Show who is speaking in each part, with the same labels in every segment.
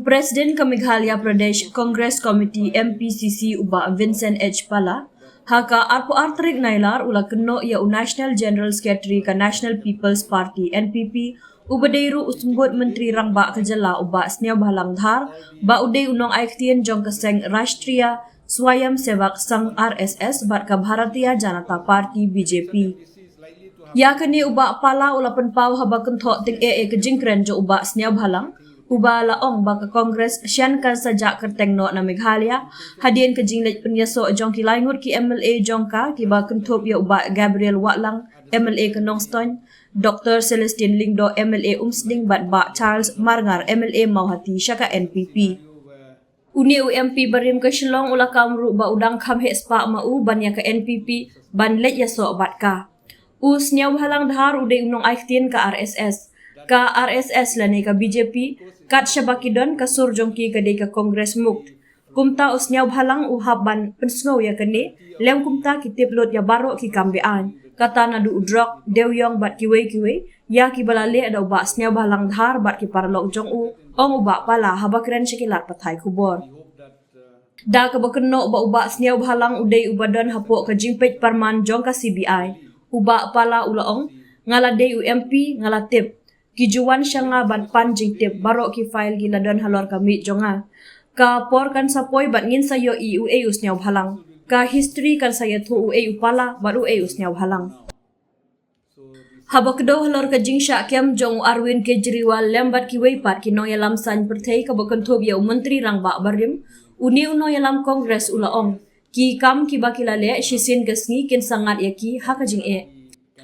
Speaker 1: Presiden ke Meghalaya Pradesh Congress Committee MPCC uba Vincent H. Pala, haka arpo artrik nailar ula Kynnoh ia National General Secretary ke National People's Party NPP ubadeiru usumbut Menteri Rangba Kejala uba Sniawbhalang Dhar ba udai nongaiktien jong keseng Rashtriya Swayam Sevak Sangh RSS bat ke Bharatiya Janata Party BJP. Ya kini uba Pala ula penpau haba kentok ting ke jingkren jo uba Sniawbhalang uba laong baka Kongres sian kan sajak kerteng no na Meghalaya hadien ke jinglet penyesok jong ki laingut ki MLA jongka ki ba kentup ya uba Gabriel Watlang MLA ke Nongston Dr. Celestine Lingdo MLA Umsding bat ba Charles Marngar MLA Mauhati syaka NPP Uni UMP barim ke Shillong ula kamru ba udang kam he spa mau ban ya ke NPP ban let ya so bat ka Sniawbhalang Dhar ude unong aiktien ke RSS ka RSS lani ka BJP kat syabakidon ka surjongki kadai ka Kongres Mukt kumta Sniawbhalang uhab ban pensngau ya kene lem kumta kitip lot ya baro ki kambean kata nadu udrok dewyong bat kiwe ya ki balale ada uba Sniawbhalang Dhar bat ki parlok jong ong uba Pala habakren syikilat pathai kubor da ka bakeno uba Sniawbhalang udai ubadon hapok ka jingpej parman jong ka CBI uba Pala ulaong ngalade UMP ngalatip kijuan syanga ban pan jingtip barok ki file gila don halor kami jonga ka por kan sapoy bat ngin sayo UA Sniawbhalang ka history kan saya tu UA Pala bat UA Sniawbhalang habakdo halor ka jingsha kem jong Arwin Kejriwal lembat ki weipat ki no yalam san perthai ka bakentob ya menteri rangba barim uni uno yalam Kongres ulaong ki kam ki bakilale shisin gasngi kin sangat yaki hakajing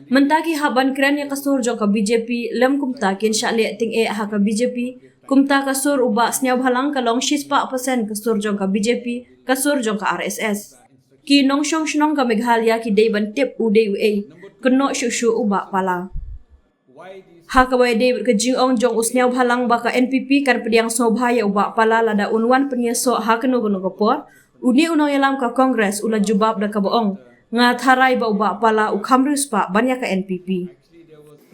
Speaker 1: Mentaki haban keren yang kasur jong ka BJP lem kumta kin syale ting ha ka BJP kumta kasur uba Sniawbhalang ka long 6% kasur jong ka BJP kasur jong ka RSS ki nong syong shnong ka Meghalaya ki dei ban tip ude Kynnoh syushu uba Pala ha ka way dei ka jing ong jong Sniawbhalang ba ka NPP kan pediang sobhaya uba Pala lada unwan penyeso ha kenu kapor uni uno yalam ka Kongres ula jubab da ka boong nga tharai ba uba Pala ukhamrus pa banya ka NPP.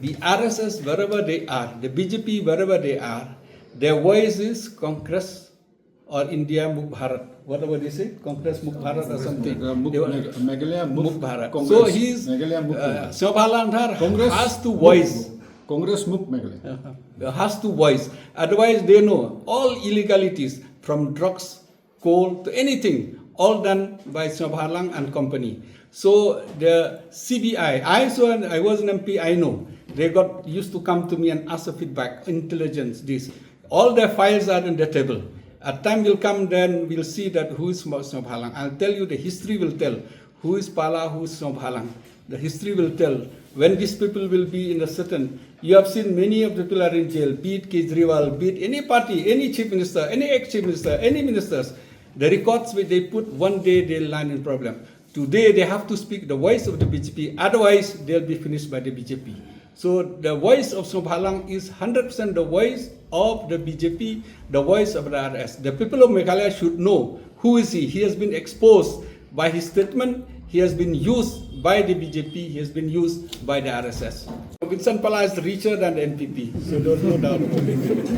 Speaker 2: The RSS wherever they are, the BJP wherever they are, their voice is Congress or India Mukh Bharat. Whatever they say, Congress Mukh Bharat or something.
Speaker 3: Meghalaya
Speaker 2: Mukh Bharat.
Speaker 3: Congress,
Speaker 2: So he's
Speaker 3: Meghalaya
Speaker 2: Dhar has to voice.
Speaker 3: Congress Mukh Meghalaya.
Speaker 2: Has to voice. Otherwise they know all illegalities from drugs, coal to anything, all done by Sniawbhalang and company. So the CBI, I was an MP, I know. They used to come to me and ask for feedback, intelligence, this. All their files are on the table. A time will come, then we'll see that who is Sniawbhalang. I'll tell you, the history will tell who is Pala, who is Sniawbhalang. The history will tell when these people will be in a certain. You have seen many of the people are in jail, be it Kejriwal, be it any party, any chief minister, any ex-chief minister, any ministers. The records which they put, one day they'll land in problem. Today they have to speak the voice of the BJP, otherwise they'll be finished by the BJP. So the voice of Sniawbhalang is 100% the voice of the BJP, the voice of the RS. The people of Meghalaya should know who is he. He has been exposed by his statement, he has been used by the BJP, he has been used by the RSS. Vincent Pala is richer than the NPP, so there's no doubt about it.